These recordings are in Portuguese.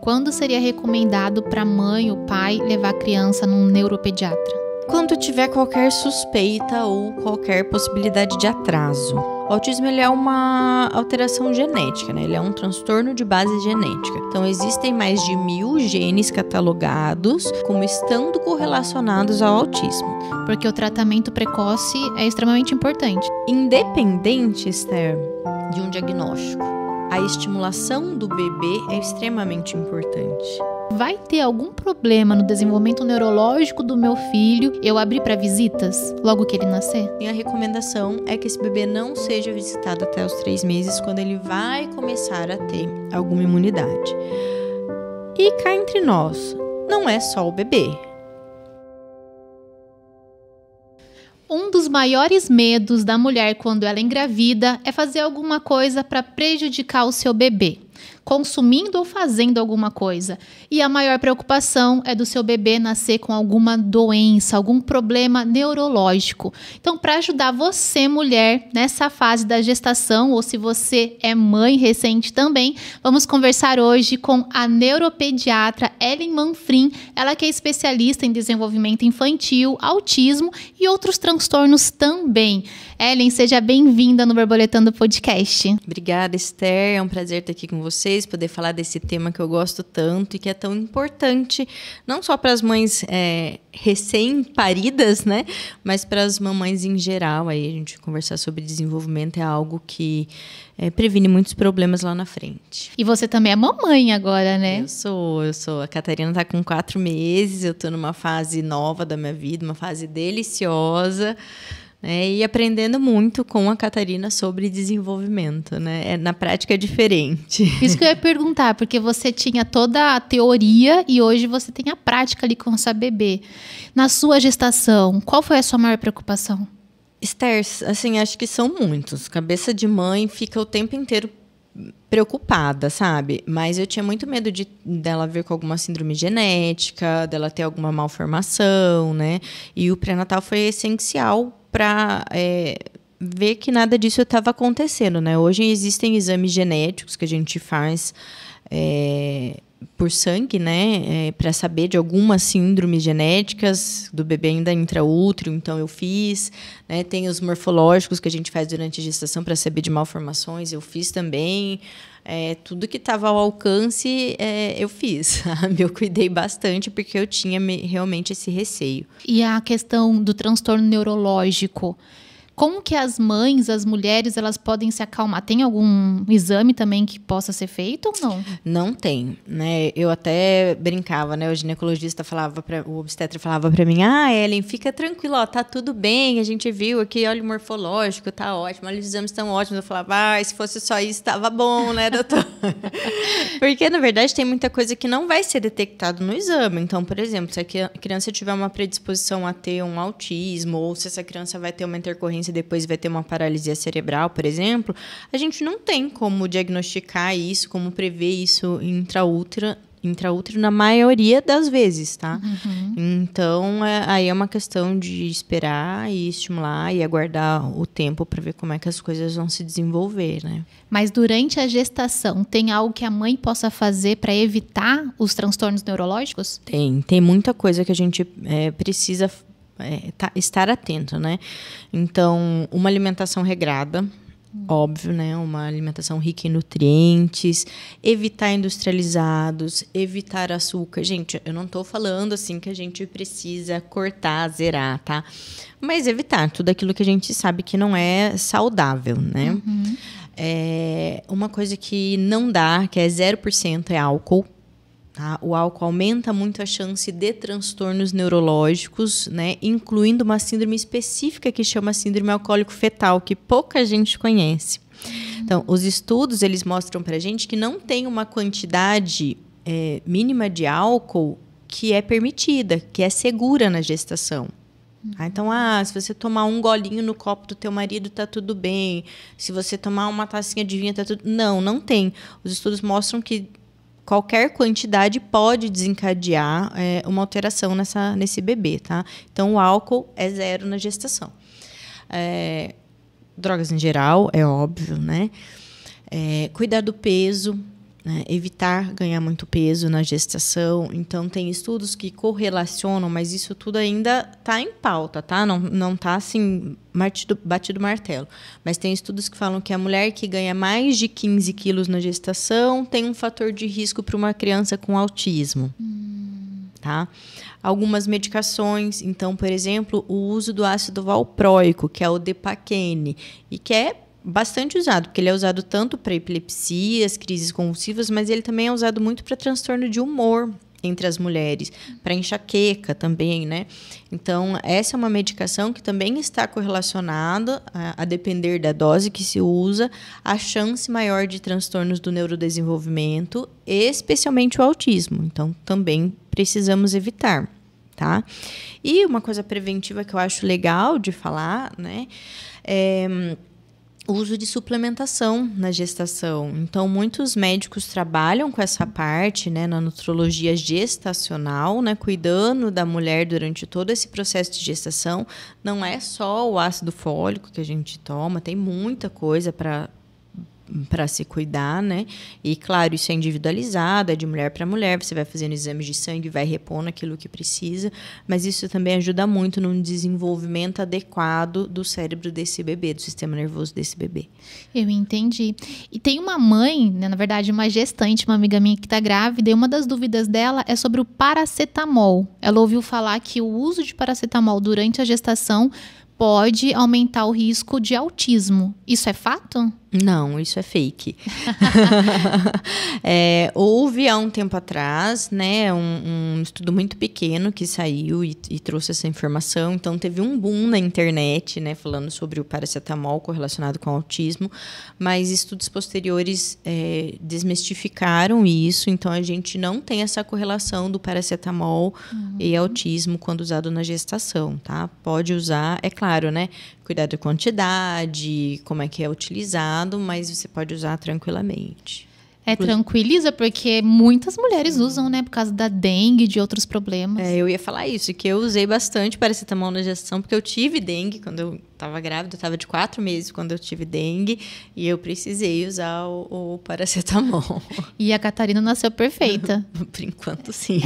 Quando seria recomendado para a mãe ou pai levar a criança num neuropediatra? Quando tiver qualquer suspeita ou qualquer possibilidade de atraso. O autismo ele é uma alteração genética, né? Ele é um transtorno de base genética. Então, existem mais de 1000 genes catalogados como estando correlacionados ao autismo. Porque o tratamento precoce é extremamente importante. Independente, Esther, de um diagnóstico, a estimulação do bebê é extremamente importante. Vai ter algum problema no desenvolvimento neurológico do meu filho eu abrir para visitas logo que ele nascer? E a recomendação é que esse bebê não seja visitado até os 3 meses, quando ele vai começar a ter alguma imunidade. E cá entre nós, não é só o bebê. Um dos maiores medos da mulher quando ela engravida é fazer alguma coisa para prejudicar o seu bebê, consumindo ou fazendo alguma coisa. E a maior preocupação é do seu bebê nascer com alguma doença, algum problema neurológico. Então, para ajudar você, mulher, nessa fase da gestação, ou se você é mãe recente também, vamos conversar hoje com a neuropediatra Ellen Manfrim, ela que é especialista em desenvolvimento infantil, autismo e outros transtornos também. Ellen, seja bem-vinda no Borboletando Podcast. Obrigada, Esther. É um prazer estar aqui com vocês, poder falar desse tema que eu gosto tanto e que é tão importante, não só para as mães recém-paridas, né? Mas para as mamães em geral. Aí a gente conversar sobre desenvolvimento é algo que previne muitos problemas lá na frente. E você também é mamãe agora, né? Eu sou. A Catarina está com 4 meses, eu estou numa fase nova da minha vida, uma fase deliciosa. E aprendendo muito com a Catarina sobre desenvolvimento, né? Na prática é diferente. Isso que eu ia perguntar, porque você tinha toda a teoria e hoje você tem a prática ali com essa bebê. Na sua gestação, qual foi a sua maior preocupação? Esther, assim, acho que são muitos. Cabeça de mãe fica o tempo inteiro preocupada, sabe? Mas eu tinha muito medo dela vir com alguma síndrome genética, dela ter alguma malformação, né? E o pré-natal foi essencial para ver que nada disso estava acontecendo, né? Hoje existem exames genéticos que a gente faz por sangue, né? Para saber de algumas síndromes genéticas do bebê ainda intraútero, então eu fiz, né? Tem os morfológicos que a gente faz durante a gestação para saber de malformações, eu fiz também. Tudo que estava ao alcance, eu fiz, sabe? Eu cuidei bastante porque eu tinha realmente esse receio. E a questão do transtorno neurológico, como que as mães, as mulheres, elas podem se acalmar? Tem algum exame também que possa ser feito ou não? Não tem, né? Eu até brincava, né? O ginecologista o obstetra falava para mim, Ellen, fica tranquila, ó, tá tudo bem, a gente viu aqui, olha o morfológico, tá ótimo, olha os exames estão ótimos. Eu falava, se fosse só isso, tava bom, né, doutor? Porque, na verdade, tem muita coisa que não vai ser detectado no exame. Então, por exemplo, se a criança tiver uma predisposição a ter um autismo, ou se essa criança vai ter uma intercorrência depois vai ter uma paralisia cerebral, por exemplo, a gente não tem como diagnosticar isso, como prever isso intraútero na maioria das vezes, tá? Uhum. Então, aí é uma questão de esperar e estimular e aguardar o tempo para ver como é que as coisas vão se desenvolver, né? Mas durante a gestação, tem algo que a mãe possa fazer para evitar os transtornos neurológicos? Tem muita coisa que a gente precisa estar atento, né? Então, uma alimentação regrada, óbvio, né? Uma alimentação rica em nutrientes, evitar industrializados, evitar açúcar. Gente, eu não estou falando assim que a gente precisa cortar, zerar, tá? Mas evitar tudo aquilo que a gente sabe que não é saudável, né? Uhum. Uma coisa que não dá, que é 0%, é álcool. Tá? O álcool aumenta muito a chance de transtornos neurológicos, né? Incluindo uma síndrome específica que chama síndrome alcoólico-fetal, que pouca gente conhece. Então, os estudos eles mostram para a gente que não tem uma quantidade mínima de álcool que é permitida, que é segura na gestação. Então, se você tomar um golinho no copo do teu marido, tá tudo bem. Se você tomar uma tacinha de vinho, tá tudo... Não tem. Os estudos mostram que qualquer quantidade pode desencadear uma alteração nesse bebê, tá? Então, o álcool é 0 na gestação. Drogas em geral, é óbvio, né? Cuidar do peso, né? Evitar ganhar muito peso na gestação. Então, tem estudos que correlacionam, mas isso tudo ainda está em pauta, tá? Não está assim, batido martelo. Mas tem estudos que falam que a mulher que ganha mais de 15 quilos na gestação tem um fator de risco para uma criança com autismo. Tá? Algumas medicações, então, por exemplo, o uso do ácido valproico, que é o Depaquene, e que é bastante usado, porque ele é usado tanto para epilepsias, crises convulsivas, mas ele também é usado muito para transtorno de humor entre as mulheres, para enxaqueca também, né? Então, essa é uma medicação que também está correlacionada, a depender da dose que se usa, a chance maior de transtornos do neurodesenvolvimento, especialmente o autismo. Então, também precisamos evitar, tá? E uma coisa preventiva que eu acho legal de falar, né? O uso de suplementação na gestação. Então, muitos médicos trabalham com essa parte, né, na nutrologia gestacional, né, cuidando da mulher durante todo esse processo de gestação. Não é só o ácido fólico que a gente toma, tem muita coisa para se cuidar, né? E, claro, isso é individualizado, é de mulher para mulher, você vai fazendo exames de sangue, vai repondo aquilo que precisa, mas isso também ajuda muito no desenvolvimento adequado do cérebro desse bebê, do sistema nervoso desse bebê. Eu entendi. E tem uma mãe, né, na verdade, uma gestante, uma amiga minha que está grávida, e uma das dúvidas dela é sobre o paracetamol. Ela ouviu falar que o uso de paracetamol durante a gestação pode aumentar o risco de autismo. Isso é fato? Não, isso é fake. Houve há um tempo atrás, né, um estudo muito pequeno que saiu e trouxe essa informação. Então, teve um boom na internet, né, falando sobre o paracetamol correlacionado com o autismo, mas estudos posteriores desmistificaram isso. Então, a gente não tem essa correlação do paracetamol e autismo quando usado na gestação, tá? Pode usar, é claro, né? Cuidado com a quantidade, como é que é utilizado, mas você pode usar tranquilamente. Tranquiliza, porque muitas mulheres usam, né? Por causa da dengue e de outros problemas. Eu ia falar isso, que eu usei bastante paracetamol na gestação, porque eu tive dengue quando eu estava grávida. Eu estava de 4 meses quando eu tive dengue, e eu precisei usar o paracetamol. E a Catarina nasceu perfeita. Por enquanto, sim.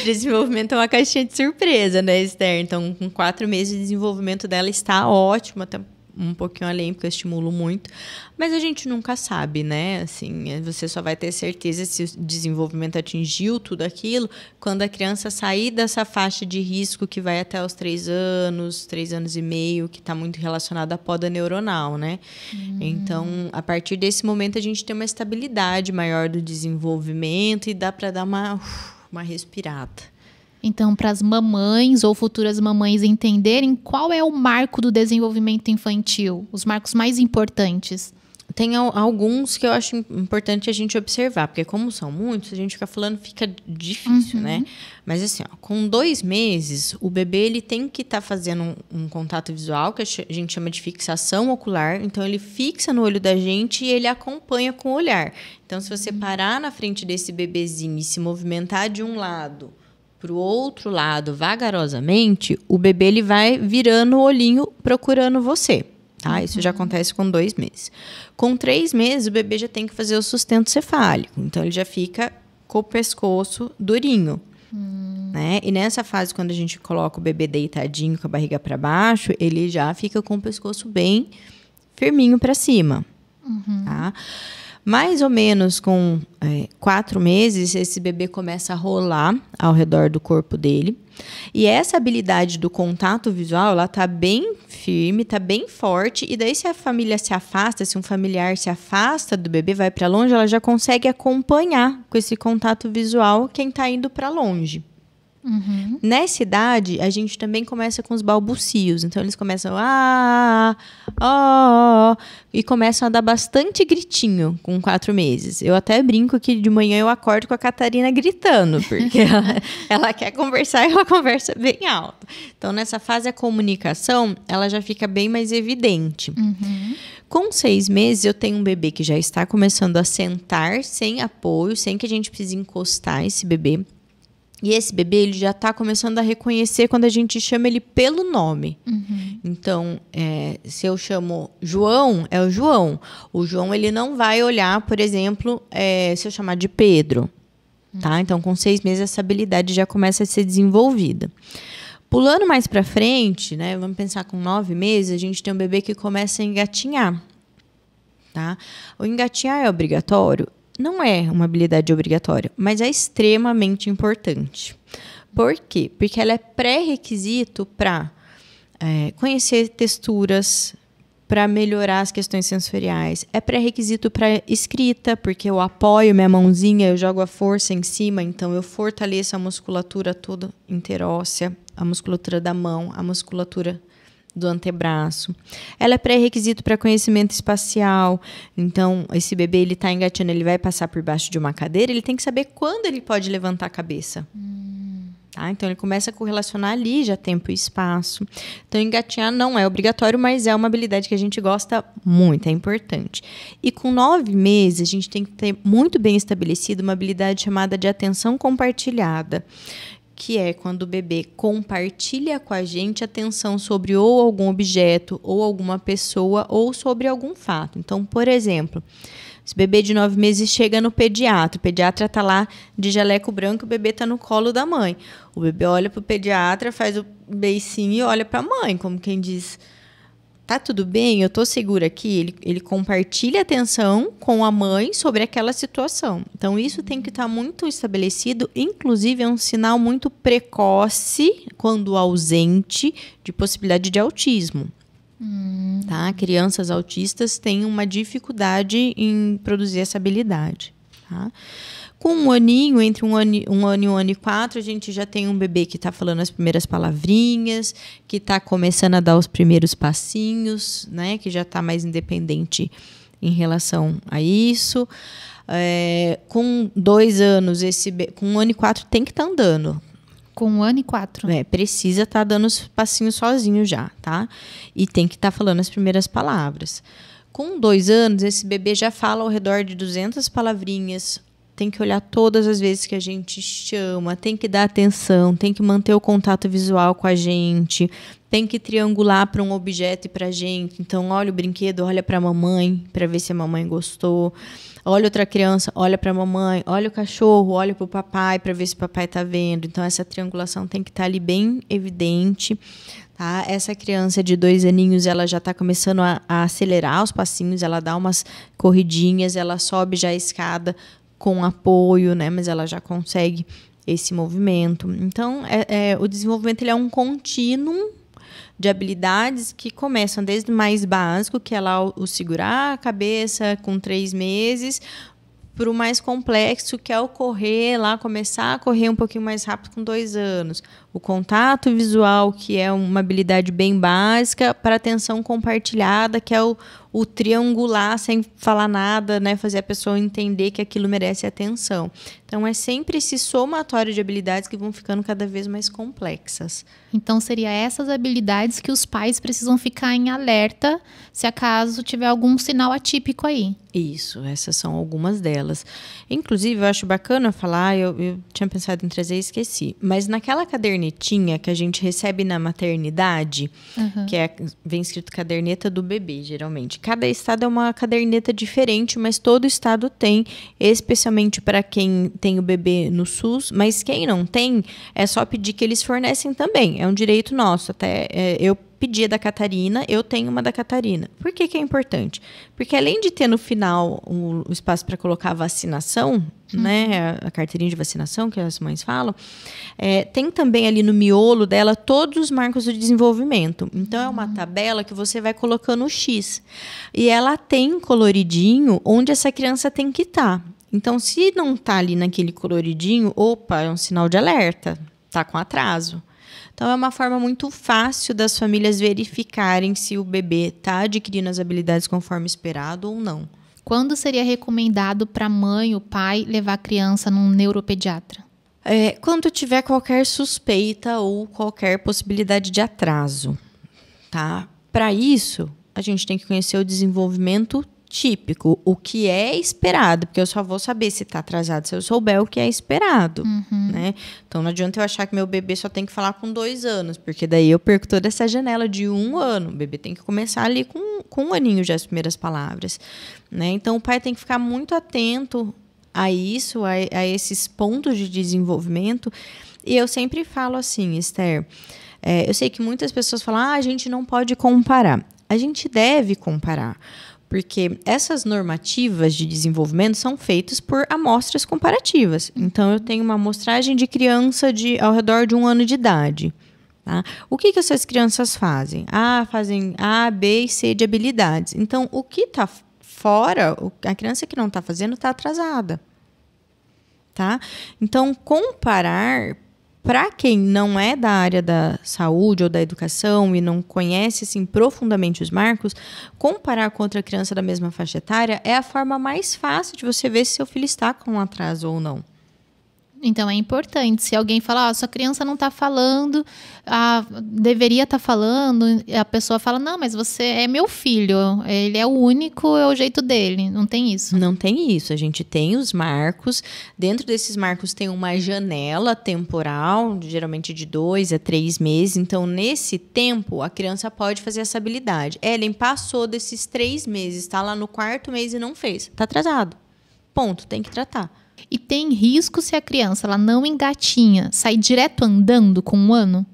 Desenvolvimento é uma caixinha de surpresa, né, Esther? Então, com 4 meses de desenvolvimento dela está ótimo, até um pouquinho além, porque eu estimulo muito. Mas a gente nunca sabe, né? Assim, você só vai ter certeza se o desenvolvimento atingiu tudo aquilo quando a criança sair dessa faixa de risco que vai até os 3 anos e meio, que está muito relacionada à poda neuronal, né? Então, a partir desse momento, a gente tem uma estabilidade maior do desenvolvimento e dá para dar uma respirada. Então, para as mamães ou futuras mamães entenderem qual é o marco do desenvolvimento infantil, os marcos mais importantes. Tem alguns que eu acho importante a gente observar, porque como são muitos, a gente fica falando, fica difícil, né? Mas assim, com 2 meses, o bebê ele tem que estar fazendo um contato visual, que a gente chama de fixação ocular. Então, ele fixa no olho da gente e ele acompanha com o olhar. Então, se você parar na frente desse bebezinho e se movimentar de um lado para o outro lado vagarosamente, o bebê ele vai virando o olhinho procurando você. Tá? Isso já acontece com 2 meses. Com 3 meses, o bebê já tem que fazer o sustento cefálico. Então, ele já fica com o pescoço durinho. Né? E nessa fase, quando a gente coloca o bebê deitadinho com a barriga para baixo, ele já fica com o pescoço bem firminho para cima. Tá? Mais ou menos com 4 meses, esse bebê começa a rolar ao redor do corpo dele. E essa habilidade do contato visual, ela tá bem firme, tá bem forte. E daí, se a família se afasta, se um familiar se afasta do bebê, vai para longe, ela já consegue acompanhar com esse contato visual quem tá indo para longe. Nessa idade, a gente também começa com os balbucios. Então, eles começam e começam a dar bastante gritinho com 4 meses. Eu até brinco que de manhã eu acordo com a Catarina gritando, porque ela quer conversar e ela conversa bem alto. Então, nessa fase, a comunicação ela já fica bem mais evidente. Com 6 meses, eu tenho um bebê que já está começando a sentar sem apoio, sem que a gente precise encostar esse bebê. E esse bebê ele já está começando a reconhecer quando a gente chama ele pelo nome. Então, se eu chamo João, é o João. O João, ele não vai olhar, por exemplo, se eu chamar de Pedro. Tá? Então, com 6 meses, essa habilidade já começa a ser desenvolvida. Pulando mais para frente, né, vamos pensar com 9 meses, a gente tem um bebê que começa a engatinhar. Tá? O engatinhar é obrigatório? Não é uma habilidade obrigatória, mas é extremamente importante. Por quê? Porque ela é pré-requisito para conhecer texturas, para melhorar as questões sensoriais. É pré-requisito para escrita, porque eu apoio minha mãozinha, eu jogo a força em cima, então eu fortaleço a musculatura toda interóssea, a musculatura da mão, a musculatura do antebraço. Ela é pré-requisito para conhecimento espacial. Então, esse bebê, ele está engatinhando, ele vai passar por baixo de uma cadeira, ele tem que saber quando ele pode levantar a cabeça. Tá? Então, ele começa a correlacionar ali já tempo e espaço. Então, engatinhar não é obrigatório, mas é uma habilidade que a gente gosta muito, é importante. E com 9 meses, a gente tem que ter muito bem estabelecido uma habilidade chamada de atenção compartilhada, que é quando o bebê compartilha com a gente atenção sobre ou algum objeto, ou alguma pessoa, ou sobre algum fato. Então, por exemplo, esse bebê de 9 meses chega no pediatra, o pediatra está lá de jaleco branco, o bebê está no colo da mãe. O bebê olha para o pediatra, faz o beicinho e olha para a mãe, como quem diz, tá tudo bem, eu tô segura aqui. Ele compartilha atenção com a mãe sobre aquela situação. Então, isso tem que estar muito estabelecido, inclusive é um sinal muito precoce, quando ausente, de possibilidade de autismo. Tá? Crianças autistas têm uma dificuldade em produzir essa habilidade. Tá? Com um aninho, entre um ano e 1 ano e 4, a gente já tem um bebê que está falando as primeiras palavrinhas, que está começando a dar os primeiros passinhos, né? Que já está mais independente em relação a isso. Com 2 anos, com 1 ano e 4 tem que estar andando. Com 1 ano e 4. Precisa estar dando os passinhos sozinho já, tá? E tem que estar falando as primeiras palavras. Com 2 anos, esse bebê já fala ao redor de 200 palavrinhas. Tem que olhar todas as vezes que a gente chama, tem que dar atenção, tem que manter o contato visual com a gente, tem que triangular para um objeto e para a gente. Então, olha o brinquedo, olha para a mamãe, para ver se a mamãe gostou. Olha outra criança, olha para a mamãe. Olha o cachorro, olha para o papai, para ver se o papai está vendo. Então, essa triangulação tem que estar ali bem evidente. Tá? Essa criança de 2 aninhos, ela já está começando a acelerar os passinhos, ela dá umas corridinhas, ela sobe já a escada com apoio, né? Mas ela já consegue esse movimento. Então, o desenvolvimento ele é um contínuo de habilidades que começam desde o mais básico, que é lá o segurar a cabeça com 3 meses, para o mais complexo, que é o correr lá, começar a correr um pouquinho mais rápido com 2 anos. O contato visual, que é uma habilidade bem básica, para atenção compartilhada, que é o triangular sem falar nada, né? Fazer a pessoa entender que aquilo merece atenção. Então, é sempre esse somatório de habilidades que vão ficando cada vez mais complexas. Então, seria essas habilidades que os pais precisam ficar em alerta se acaso tiver algum sinal atípico aí. Isso, essas são algumas delas. Inclusive, eu acho bacana falar, eu tinha pensado em trazer e esqueci, mas naquela cadernetinha que a gente recebe na maternidade, que vem escrito caderneta do bebê, geralmente. Cada estado é uma caderneta diferente, mas todo estado tem, especialmente para quem tem o bebê no SUS, mas quem não tem, é só pedir que eles fornecem também. É um direito nosso. Até eu pedi a da Catarina, eu tenho uma da Catarina. Por que que é importante? Porque além de ter no final o espaço para colocar a vacinação, né, a carteirinha de vacinação que as mães falam, tem também ali no miolo dela todos os marcos do desenvolvimento. Então, é uma tabela que você vai colocando o X. E ela tem coloridinho onde essa criança tem que estar. Então, se não está ali naquele coloridinho, opa, é um sinal de alerta, está com atraso. Então, é uma forma muito fácil das famílias verificarem se o bebê está adquirindo as habilidades conforme esperado ou não. Quando seria recomendado para a mãe ou pai levar a criança num neuropediatra? Quando tiver qualquer suspeita ou qualquer possibilidade de atraso. Tá? Para isso, a gente tem que conhecer o desenvolvimento típico, o que é esperado, porque eu só vou saber se está atrasado se eu souber o que é esperado, né? Então, não adianta eu achar que meu bebê só tem que falar com 2 anos, porque daí eu perco toda essa janela de 1 ano. O bebê tem que começar ali com 1 aninho já as primeiras palavras, né? Então, o pai tem que ficar muito atento a isso, a esses pontos de desenvolvimento. E eu sempre falo assim, Esther, eu sei que muitas pessoas falam, a gente não pode comparar. A gente deve comparar, porque essas normativas de desenvolvimento são feitas por amostras comparativas. Então, eu tenho uma amostragem de criança ao redor de 1 ano de idade. Tá? O que essas crianças fazem? Fazem A, B e C de habilidades. Então, o que está fora, a criança que não está fazendo está atrasada. Tá? Então, comparar, para quem não é da área da saúde ou da educação e não conhece assim, profundamente os marcos, comparar com outra criança da mesma faixa etária é a forma mais fácil de você ver se seu filho está com um atraso ou não. Então, é importante. Se alguém falar, sua criança não está falando, deveria estar falando, a pessoa fala, não, mas você é meu filho, ele é o único, é o jeito dele. Não tem isso? Não tem isso. A gente tem os marcos. Dentro desses marcos tem uma janela temporal, geralmente de 2 a 3 meses. Então, nesse tempo, a criança pode fazer essa habilidade. Ellen passou desses 3 meses, está lá no 4º mês e não fez. Está atrasado. Ponto, tem que tratar. E tem risco se a criança ela não engatinha, sair direto andando com 1 ano?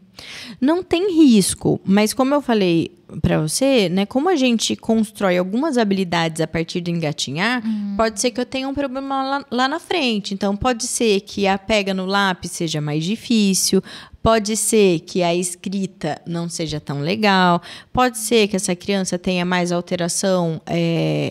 Não tem risco, mas como eu falei para você, né, como a gente constrói algumas habilidades a partir do engatinhar, pode ser que eu tenha um problema lá na frente. Então, pode ser que a pega no lápis seja mais difícil, pode ser que a escrita não seja tão legal, pode ser que essa criança tenha mais alteração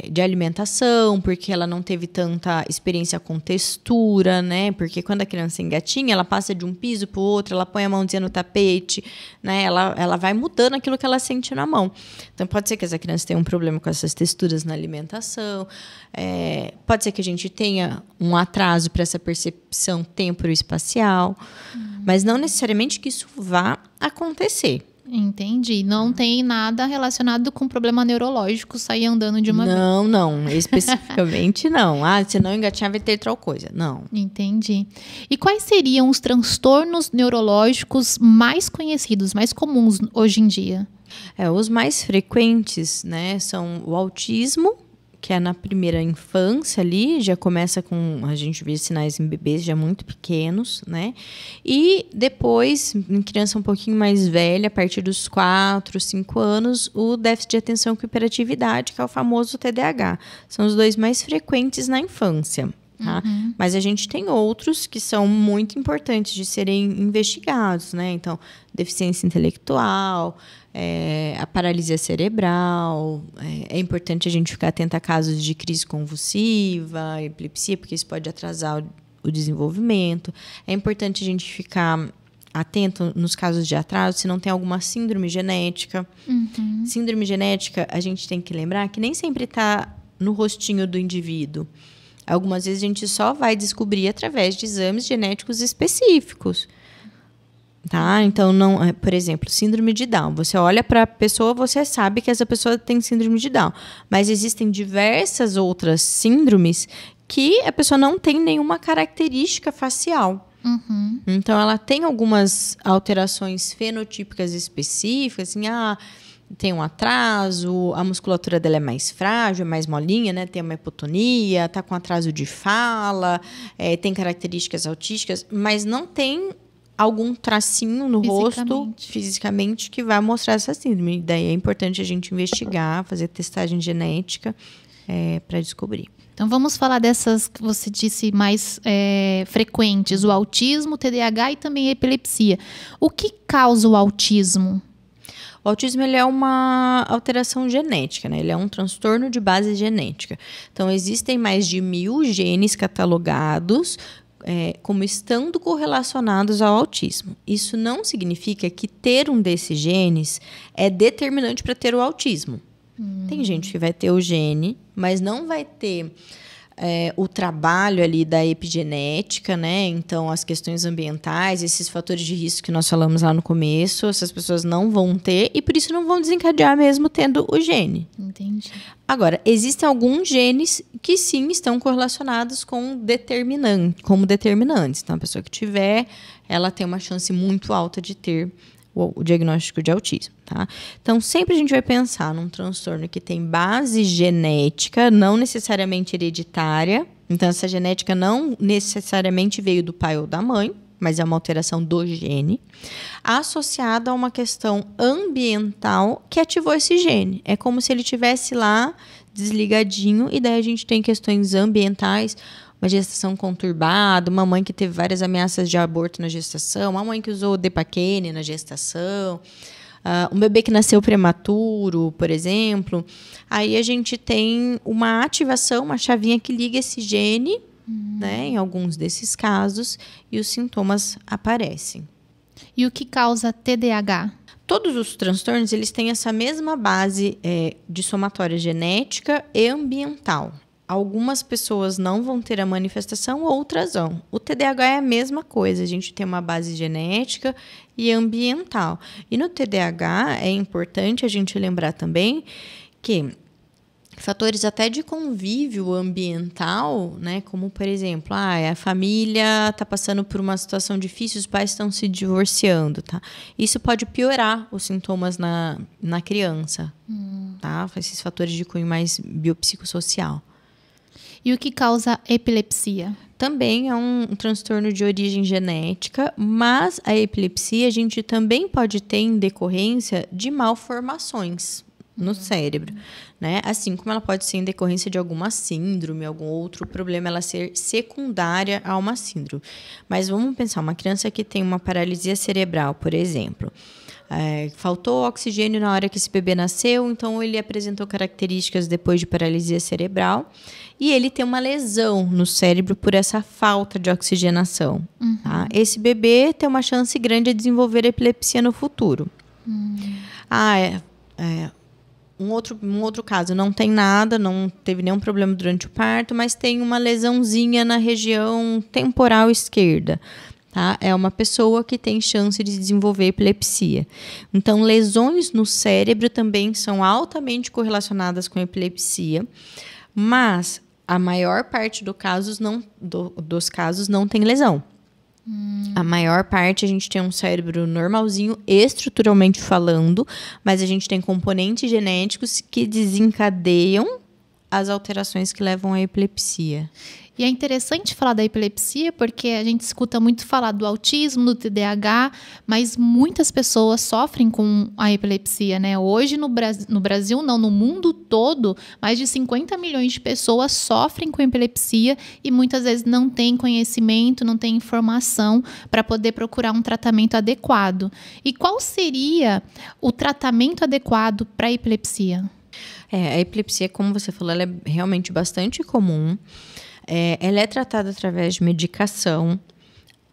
de alimentação, porque ela não teve tanta experiência com textura, né? Porque quando a criança engatinha, ela passa de um piso para o outro, ela põe a mãozinha no tapete, né? Ela vai mudando aquilo que ela sente na mão. Então, pode ser que essa criança tenha um problema com essas texturas na alimentação, pode ser que a gente tenha um atraso para essa percepção temporoespacial, mas não necessariamente que isso vá acontecer. Entendi. Não tem nada relacionado com problema neurológico sair andando de uma vez. Não, especificamente não. Se não engatinhar vai ter tal coisa. Não. Entendi. E quais seriam os transtornos neurológicos mais conhecidos, mais comuns hoje em dia? Os mais frequentes, né, são o autismo, que é na primeira infância ali, já começa com, a gente vê sinais em bebês já muito pequenos, né? E depois, em criança um pouquinho mais velha, a partir dos 4, 5 anos, o déficit de atenção com hiperatividade, que é o famoso TDAH. São os 2 mais frequentes na infância. Tá? Mas a gente tem outros que são muito importantes de serem investigados, né? Então, deficiência intelectual, a paralisia cerebral, é importante a gente ficar atento a casos de crise convulsiva, epilepsia, porque isso pode atrasar o desenvolvimento. É importante a gente ficar atento nos casos de atraso, se não tem alguma síndrome genética. Síndrome genética, a gente tem que lembrar que nem sempre está no rostinho do indivíduo. Algumas vezes a gente só vai descobrir através de exames genéticos específicos. Tá? Então, por exemplo, síndrome de Down. Você olha para a pessoa, você sabe que essa pessoa tem síndrome de Down. Mas existem diversas outras síndromes que a pessoa não tem nenhuma característica facial. Então, ela tem algumas alterações fenotípicas específicas, assim, tem um atraso, a musculatura dela é mais frágil, é mais molinha, né? Tem uma hipotonia, está com atraso de fala, tem características autísticas, mas não tem algum tracinho no rosto, fisicamente, que vai mostrar essa síndrome. Daí é importante a gente investigar, fazer testagem genética para descobrir. Então, vamos falar dessas que você disse mais frequentes, o autismo, o TDAH e também a epilepsia. O que causa o autismo? O autismo ele é uma alteração genética, né? Ele é um transtorno de base genética. Então, existem mais de 1.000 genes catalogados como estando correlacionados ao autismo. Isso não significa que ter um desses genes é determinante para ter o autismo. Tem gente que vai ter o gene, mas não vai ter o trabalho ali da epigenética, né? Então, as questões ambientais, esses fatores de risco que nós falamos lá no começo, essas pessoas não vão ter e por isso não vão desencadear mesmo tendo o gene. Entendi. Agora, existem alguns genes que sim estão correlacionados como determinantes. Então, a pessoa que tiver, ela tem uma chance muito alta de ter o diagnóstico de autismo, tá? Então, sempre a gente vai pensar num transtorno que tem base genética, não necessariamente hereditária. Então, essa genética não necessariamente veio do pai ou da mãe, mas é uma alteração do gene, associada a uma questão ambiental que ativou esse gene. É como se ele tivesse lá desligadinho, e daí a gente tem questões ambientais, uma gestação conturbada, uma mãe que teve várias ameaças de aborto na gestação, uma mãe que usou Depaquene na gestação, um bebê que nasceu prematuro, por exemplo. Aí a gente tem uma ativação, uma chavinha que liga esse gene, né, em alguns desses casos, e os sintomas aparecem. E o que causa TDAH? Todos os transtornos eles têm essa mesma base de somatória genética e ambiental. Algumas pessoas não vão ter a manifestação, outras vão. O TDAH é a mesma coisa, a gente tem uma base genética e ambiental. E no TDAH é importante a gente lembrar também que fatores até de convívio ambiental, né, como, por exemplo, a família está passando por uma situação difícil, os pais estão se divorciando, tá? Isso pode piorar os sintomas na criança, tá? Esses fatores de cunho mais biopsicossocial. E o que causa epilepsia? Também é um transtorno de origem genética, mas a epilepsia a gente também pode ter em decorrência de malformações no cérebro, né? Assim como ela pode ser em decorrência de alguma síndrome, algum outro problema, ela ser secundária a uma síndrome. Mas vamos pensar, uma criança que tem uma paralisia cerebral, por exemplo, faltou oxigênio na hora que esse bebê nasceu, então ele apresentou características depois de paralisia cerebral e ele tem uma lesão no cérebro por essa falta de oxigenação. Tá? Esse bebê tem uma chance grande de desenvolver epilepsia no futuro. Um outro caso, não tem nada, não teve nenhum problema durante o parto, mas tem uma lesãozinha na região temporal esquerda. Tá? É uma pessoa que tem chance de desenvolver epilepsia. Então, lesões no cérebro também são altamente correlacionadas com epilepsia, mas a maior parte dos casos não tem lesão. A maior parte a gente tem um cérebro normalzinho, estruturalmente falando, mas a gente tem componentes genéticos que desencadeiam as alterações que levam à epilepsia. E é interessante falar da epilepsia porque a gente escuta muito falar do autismo, do TDAH, mas muitas pessoas sofrem com a epilepsia, né? Hoje no Brasil, não, no mundo todo, mais de 50 milhões de pessoas sofrem com epilepsia e muitas vezes não têm conhecimento, não têm informação para poder procurar um tratamento adequado. E qual seria o tratamento adequado para a epilepsia? A epilepsia, como você falou, ela é realmente bastante comum. Ela é tratada através de medicação.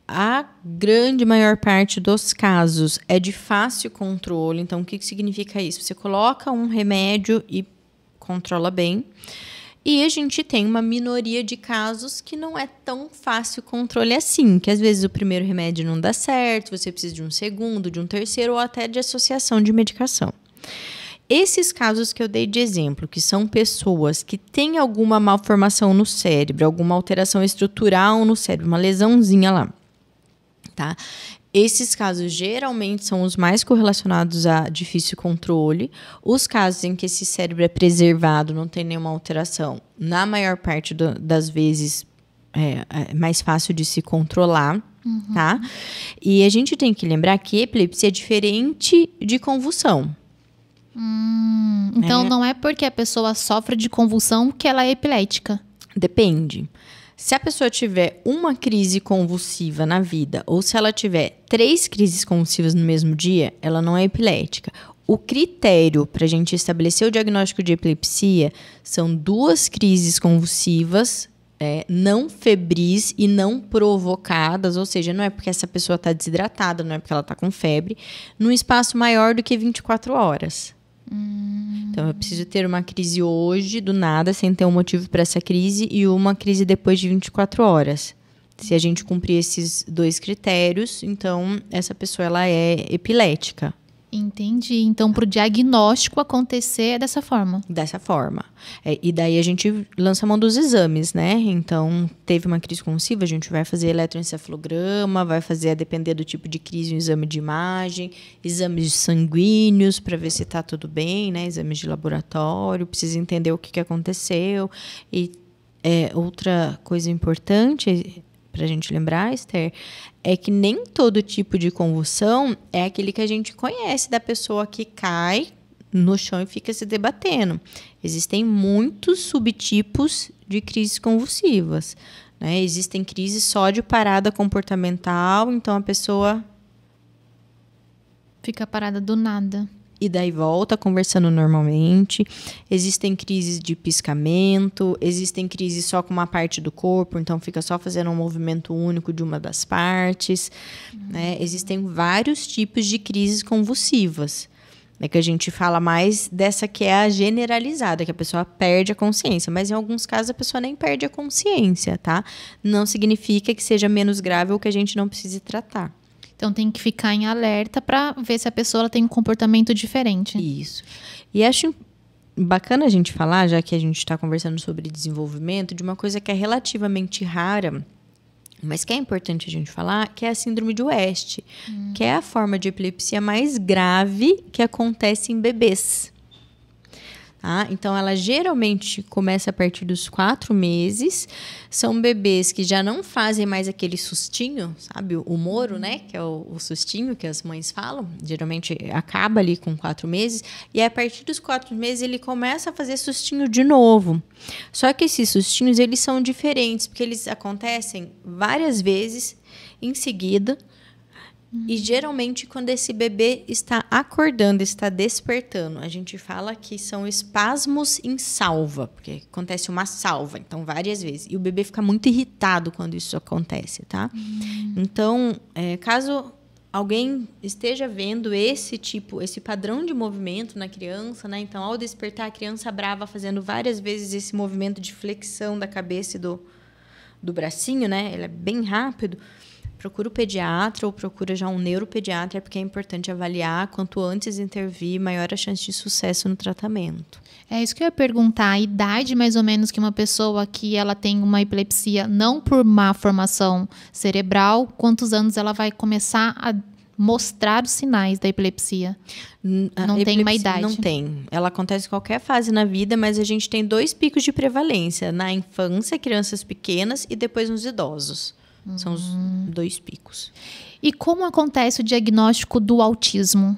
A grande maior parte dos casos é de fácil controle. Então, o que significa isso? Você coloca um remédio e controla bem. E a gente tem uma minoria de casos que não é tão fácil controle assim. Que às vezes o primeiro remédio não dá certo, você precisa de um segundo, de um terceiro ou até de associação de medicação. Esses casos que eu dei de exemplo, que são pessoas que têm alguma malformação no cérebro, alguma alteração estrutural no cérebro, uma lesãozinha lá, tá? Esses casos geralmente são os mais correlacionados a difícil controle. Os casos em que esse cérebro é preservado, não tem nenhuma alteração, na maior parte das vezes é mais fácil de se controlar, tá? E a gente tem que lembrar que epilepsia é diferente de convulsão. Então, não é porque a pessoa sofre de convulsão que ela é epilética? Depende. Se a pessoa tiver uma crise convulsiva na vida, ou se ela tiver 3 crises convulsivas no mesmo dia, ela não é epilética. O critério para a gente estabelecer o diagnóstico de epilepsia são 2 crises convulsivas, não febris e não provocadas, ou seja, não é porque essa pessoa está desidratada, não é porque ela está com febre, num espaço maior do que 24 horas. Então, eu preciso ter uma crise hoje, do nada, sem ter um motivo para essa crise, e uma crise depois de 24 horas. Se a gente cumprir esses 2 critérios, então, essa pessoa ela é epilética. Entendi. Então, para o diagnóstico acontecer é dessa forma. Dessa forma. E daí a gente lança a mão dos exames, né? Então, teve uma crise convulsiva, a gente vai fazer eletroencefalograma, vai fazer, a depender do tipo de crise, um exame de imagem, exames sanguíneos para ver se está tudo bem, né? Exames de laboratório, precisa entender o que aconteceu. E outra coisa importante para a gente lembrar, Esther, é que nem todo tipo de convulsão é aquele que a gente conhece da pessoa que cai no chão e fica se debatendo. Existem muitos subtipos de crises convulsivas, né? Existem crises só de parada comportamental, então a pessoa fica parada do nada. E daí volta conversando normalmente. Existem crises de piscamento, existem crises só com uma parte do corpo, então fica só fazendo um movimento único de uma das partes. Né? Existem vários tipos de crises convulsivas. Que a gente fala mais dessa que é a generalizada, que a pessoa perde a consciência. Mas em alguns casos a pessoa nem perde a consciência, tá? Não significa que seja menos grave ou que a gente não precise tratar. Então, tem que ficar em alerta para ver se a pessoa ela tem um comportamento diferente. Isso. E acho bacana a gente falar, já que a gente está conversando sobre desenvolvimento, de uma coisa que é relativamente rara, mas que é importante a gente falar, que é a síndrome de West, que é a forma de epilepsia mais grave que acontece em bebês. Tá? Então, ela geralmente começa a partir dos 4 meses. São bebês que já não fazem mais aquele sustinho, sabe? O moro, né? Que é o sustinho que as mães falam. Geralmente acaba ali com 4 meses. E a partir dos 4 meses ele começa a fazer sustinho de novo. Só que esses sustinhos, eles são diferentes, porque eles acontecem várias vezes em seguida. E geralmente quando esse bebê está acordando, está despertando, a gente fala que são espasmos em salva, porque acontece uma salva, então várias vezes. E o bebê fica muito irritado quando isso acontece, tá? Então, caso alguém esteja vendo esse padrão de movimento na criança, né? Então, ao despertar, a criança brava fazendo várias vezes esse movimento de flexão da cabeça e do bracinho, né? Ele é bem rápido. Procura o pediatra ou procura já um neuropediatra, porque é importante avaliar. Quanto antes intervir, maior a chance de sucesso no tratamento. É isso que eu ia perguntar. A idade, mais ou menos, que uma pessoa que ela tem uma epilepsia, não por má formação cerebral, quantos anos ela vai começar a mostrar os sinais da epilepsia? Não tem uma idade. Não tem. Ela acontece em qualquer fase na vida, mas a gente tem 2 picos de prevalência. Na infância, crianças pequenas, e depois nos idosos. São os 2 picos. E como acontece o diagnóstico do autismo?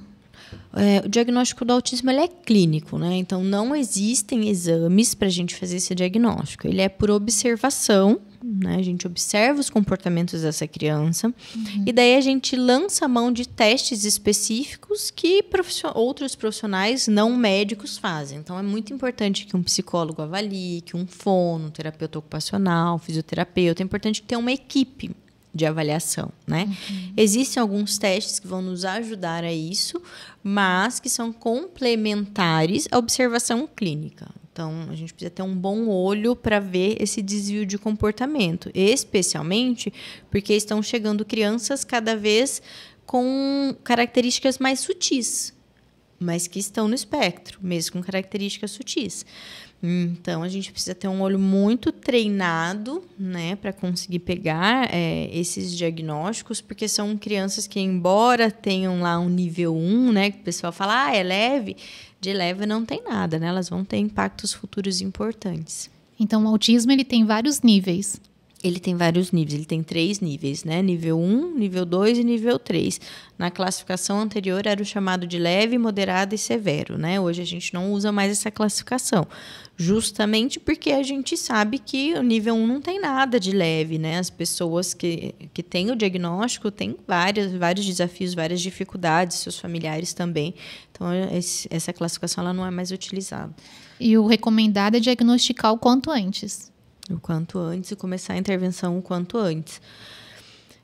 O diagnóstico do autismo ele é clínico, né? Então, não existem exames para a gente fazer esse diagnóstico. Ele é por observação, né? A gente observa os comportamentos dessa criança e daí a gente lança a mão de testes específicos que outros profissionais não médicos fazem. Então, é muito importante que um psicólogo avalie, que um fono, terapeuta ocupacional, fisioterapeuta. É importante que tenha uma equipe de avaliação, né? Existem alguns testes que vão nos ajudar a isso, mas que são complementares à observação clínica. Então, a gente precisa ter um bom olho para ver esse desvio de comportamento, especialmente porque estão chegando crianças cada vez com características mais sutis, mas que estão no espectro, mesmo com características sutis. Então, a gente precisa ter um olho muito treinado, né, para conseguir pegar esses diagnósticos, porque são crianças que, embora tenham lá um nível 1, né, que o pessoal fala, é leve, de leve não tem nada, né, elas vão ter impactos futuros importantes. Então, o autismo ele tem vários níveis. Ele tem vários níveis, ele tem 3 níveis, né? Nível 1, nível 2 e nível 3. Na classificação anterior era o chamado de leve, moderado e severo, né? Hoje a gente não usa mais essa classificação, justamente porque a gente sabe que o nível 1 não tem nada de leve, né? As pessoas que têm o diagnóstico têm vários desafios, várias dificuldades, seus familiares também. Então, essa classificação ela não é mais utilizada. E o recomendado é diagnosticar o quanto antes. O quanto antes e começar a intervenção o quanto antes.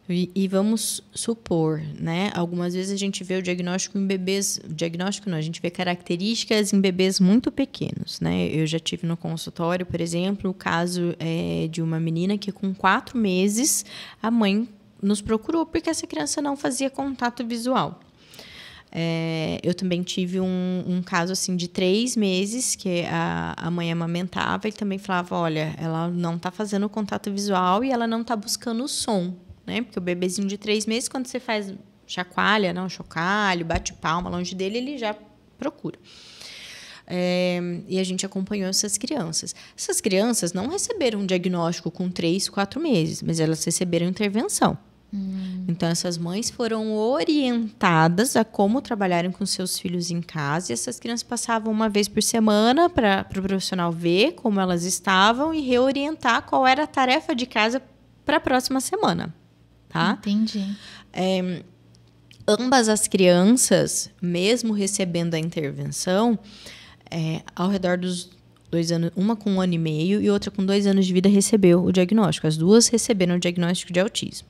E vamos supor, né? Algumas vezes a gente vê o diagnóstico em bebês... Diagnóstico não, a gente vê características em bebês muito pequenos, né? Eu já tive no consultório, por exemplo, o caso de uma menina que com 4 meses a mãe nos procurou porque essa criança não fazia contato visual. Eu também tive um caso assim de 3 meses que a mãe amamentava e também falava, olha, ela não está fazendo contato visual e ela não está buscando o som, né? Porque o bebezinho de 3 meses, quando você faz chacoalha, não, chocalho, bate palma longe dele, ele já procura. E a gente acompanhou essas crianças. Essas crianças não receberam um diagnóstico com 3, 4 meses, mas elas receberam intervenção. Então, essas mães foram orientadas a como trabalharem com seus filhos em casa. E essas crianças passavam uma vez por semana para o profissional ver como elas estavam e reorientar qual era a tarefa de casa para a próxima semana. Tá? Entendi. Ambas as crianças, mesmo recebendo a intervenção, ao redor dos 2 anos, uma com 1 ano e meio e outra com 2 anos de vida, recebeu o diagnóstico. As duas receberam o diagnóstico de autismo.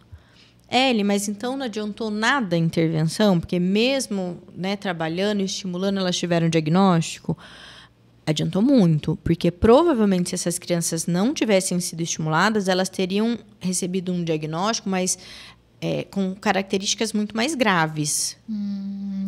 Mas então não adiantou nada a intervenção, porque mesmo, né, trabalhando e estimulando, elas tiveram diagnóstico? Adiantou muito, porque provavelmente se essas crianças não tivessem sido estimuladas, elas teriam recebido um diagnóstico, mas com características muito mais graves.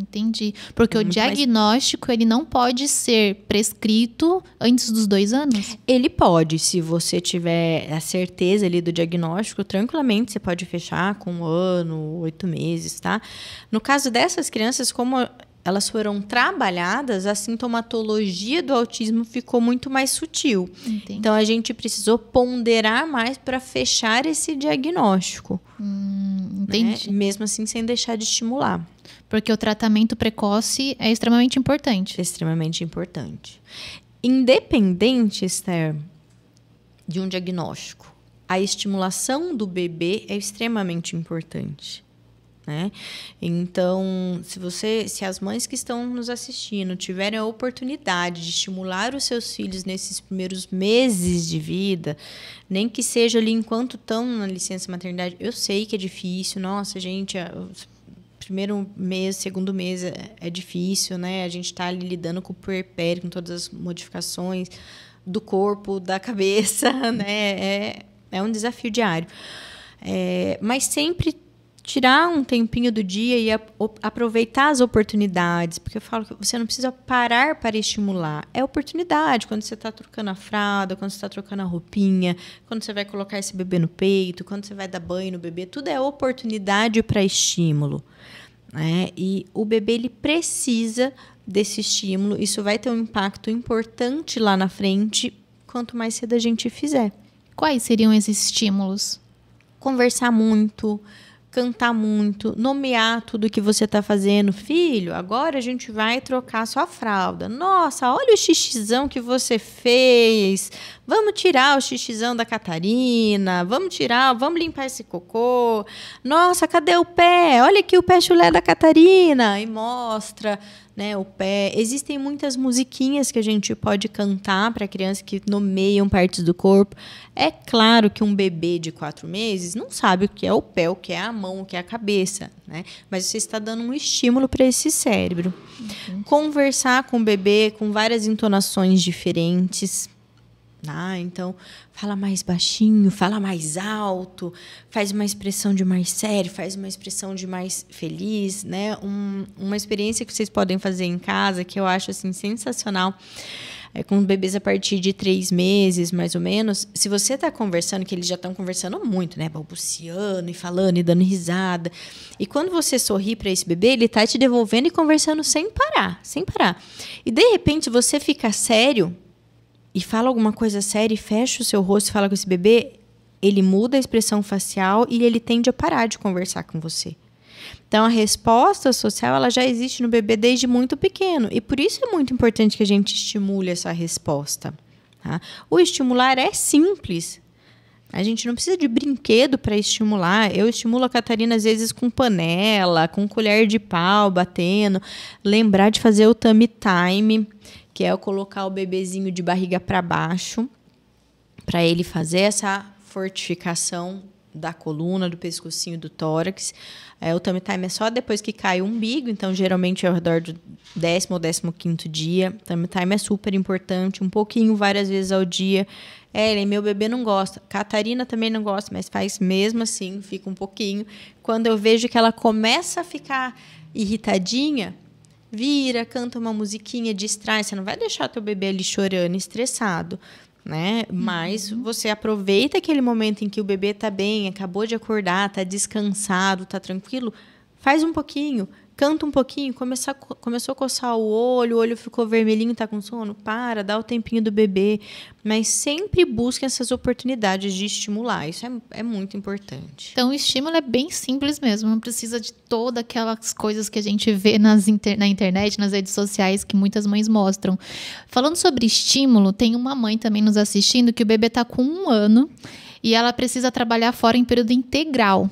Entendi. Porque o diagnóstico ele não pode ser prescrito antes dos 2 anos? Ele pode, se você tiver a certeza ali do diagnóstico, tranquilamente você pode fechar com 1 ano, 8 meses, tá? No caso dessas crianças, como elas foram trabalhadas, a sintomatologia do autismo ficou muito mais sutil. Entendi. Então, a gente precisou ponderar mais para fechar esse diagnóstico. Entendi. Né? Mesmo assim, sem deixar de estimular. Porque o tratamento precoce é extremamente importante. Extremamente importante. Independente, Esther, de um diagnóstico, a estimulação do bebê é extremamente importante. Né? Então, se as mães que estão nos assistindo tiverem a oportunidade de estimular os seus filhos nesses primeiros meses de vida, nem que seja ali enquanto estão na licença maternidade, eu sei que é difícil, nossa, gente, primeiro mês, segundo mês é difícil, né? A gente está ali lidando com o puerpério, com todas as modificações do corpo, da cabeça, né? É um desafio diário. Mas sempre tirar um tempinho do dia e aproveitar as oportunidades, porque eu falo que você não precisa parar para estimular. É oportunidade, quando você está trocando a fralda, quando você está trocando a roupinha, quando você vai colocar esse bebê no peito, quando você vai dar banho no bebê, tudo é oportunidade para estímulo. Né? E o bebê ele precisa desse estímulo, isso vai ter um impacto importante lá na frente, quanto mais cedo a gente fizer. Quais seriam esses estímulos? Conversar muito, cantar muito, nomear tudo que você está fazendo. Filho, agora a gente vai trocar sua fralda. Nossa, olha o xixizão que você fez. Vamos tirar o xixizão da Catarina. Vamos limpar esse cocô. Nossa, cadê o pé? Olha aqui o pé chulé da Catarina. E mostra, né, o pé. Existem muitas musiquinhas que a gente pode cantar para crianças que nomeiam partes do corpo. É claro que um bebê de 4 meses não sabe o que é o pé, o que é a mão, o que é a cabeça, né? Mas você está dando um estímulo para esse cérebro. Conversar com o bebê com várias entonações diferentes. Então, fala mais baixinho, fala mais alto, faz uma expressão de mais sério, faz uma expressão de mais feliz, né? Uma experiência que vocês podem fazer em casa, que eu acho assim, sensacional, com bebês a partir de 3 meses, mais ou menos. Se você está conversando, que eles já estão conversando muito, né? Balbuciando e falando e dando risada. E quando você sorri para esse bebê, ele está te devolvendo e conversando sem parar, sem parar. E, de repente, você fica sério e fala alguma coisa séria e fecha o seu rosto e fala com esse bebê, ele muda a expressão facial e ele tende a parar de conversar com você. Então, a resposta social ela já existe no bebê desde muito pequeno. E por isso é muito importante que a gente estimule essa resposta. Tá? O estimular é simples. A gente não precisa de brinquedo para estimular. Eu estimulo a Catarina, às vezes, com panela, com colher de pau, batendo. Lembrar de fazer o tummy time, que é eu colocar o bebezinho de barriga para baixo, para ele fazer essa fortificação da coluna, do pescocinho, do tórax. O tummy time é só depois que cai o umbigo, então geralmente é ao redor do 10º ou 15º dia. Tummy time é super importante, um pouquinho, várias vezes ao dia. Ellen, meu bebê não gosta. Catarina também não gosta, mas faz mesmo assim, fica um pouquinho. Quando eu vejo que ela começa a ficar irritadinha, vira, canta uma musiquinha, distrai. Você não vai deixar teu bebê ali chorando, estressado, né? Mas você aproveita aquele momento em que o bebê está bem, acabou de acordar, está descansado, está tranquilo, faz um pouquinho, canta um pouquinho, começou a coçar o olho ficou vermelhinho, está com sono, dá o tempinho do bebê, mas sempre busque essas oportunidades de estimular, isso é muito importante. Então, o estímulo é bem simples mesmo, não precisa de todas aquelas coisas que a gente vê na internet, nas redes sociais, que muitas mães mostram. Falando sobre estímulo, tem uma mãe também nos assistindo que o bebê está com 1 ano e ela precisa trabalhar fora em período integral.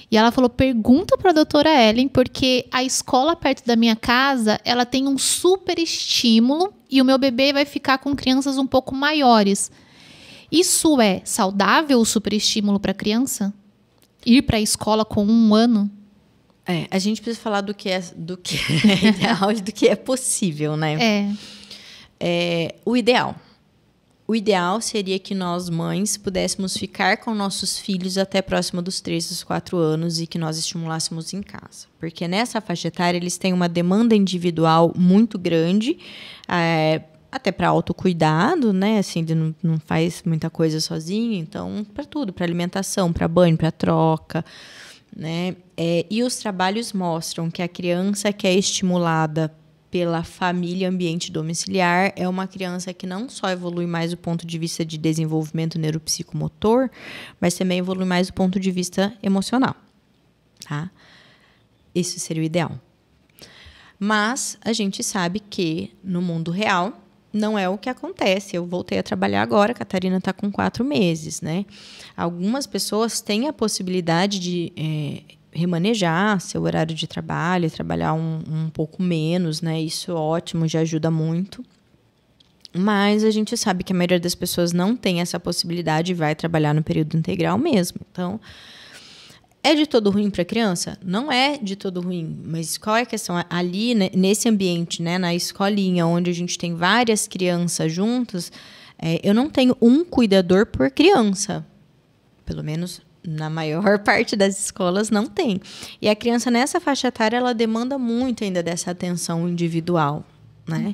E ela falou, pergunta para a doutora Ellen, porque a escola perto da minha casa, ela tem um super estímulo e o meu bebê vai ficar com crianças um pouco maiores. Isso é saudável, o super estímulo para a criança? Ir para a escola com 1 ano? A gente precisa falar do que é ideal e do que é possível, né? O ideal seria que nós, mães, pudéssemos ficar com nossos filhos até próximo dos 3, dos 4 anos e que nós estimulássemos em casa. Porque nessa faixa etária eles têm uma demanda individual muito grande, até para autocuidado, né? Assim, ele não faz muita coisa sozinho, então, para tudo, para alimentação, para banho, para troca, né? E os trabalhos mostram que a criança que é estimulada pela família ambiente domiciliar é uma criança que não só evolui mais do ponto de vista de desenvolvimento neuropsicomotor, mas também evolui mais do ponto de vista emocional, tá? Isso seria o ideal. Mas a gente sabe que no mundo real não é o que acontece. Eu voltei a trabalhar agora, a Catarina está com 4 meses, né? Algumas pessoas têm a possibilidade de remanejar seu horário de trabalho, trabalhar um pouco menos, né? Isso é ótimo, já ajuda muito. Mas a gente sabe que a maioria das pessoas não tem essa possibilidade e vai trabalhar no período integral mesmo. Então, é de todo ruim para a criança? Não é de todo ruim, mas qual é a questão? Ali, né, nesse ambiente, né, na escolinha, onde a gente tem várias crianças juntas, eu não tenho um cuidador por criança. Pelo menos na maior parte das escolas não tem. E a criança nessa faixa etária, ela demanda muito ainda dessa atenção individual, né?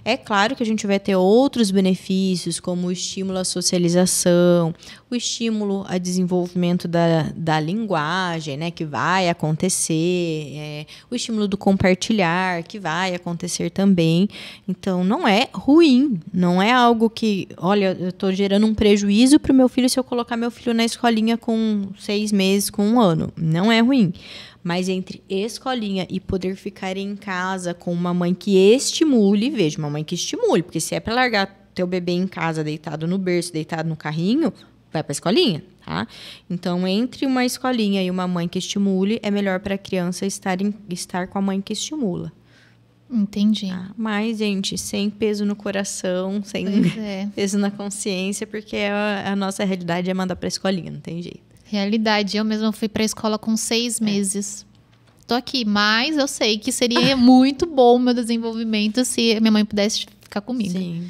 É claro que a gente vai ter outros benefícios, como o estímulo à socialização, o estímulo a desenvolvimento da linguagem, né, que vai acontecer, o estímulo do compartilhar, que vai acontecer também. Então, não é ruim, não é algo que, olha, eu estou gerando um prejuízo para o meu filho se eu colocar meu filho na escolinha com 6 meses, com 1 ano. Não é ruim. Mas entre escolinha e poder ficar em casa com uma mãe que estimule, veja, uma mãe que estimule, porque se é para largar teu bebê em casa, deitado no berço, deitado no carrinho, vai para a escolinha, tá? Então, entre uma escolinha e uma mãe que estimule, é melhor para a criança estar com a mãe que estimula. Entendi. Tá? Mas, gente, sem peso no coração, sem peso na consciência, porque a nossa realidade é mandar para a escolinha, não tem jeito. Realidade, eu mesma fui para a escola com 6 meses. Tô aqui, mas eu sei que seria muito bom o meu desenvolvimento se minha mãe pudesse ficar comigo. Sim.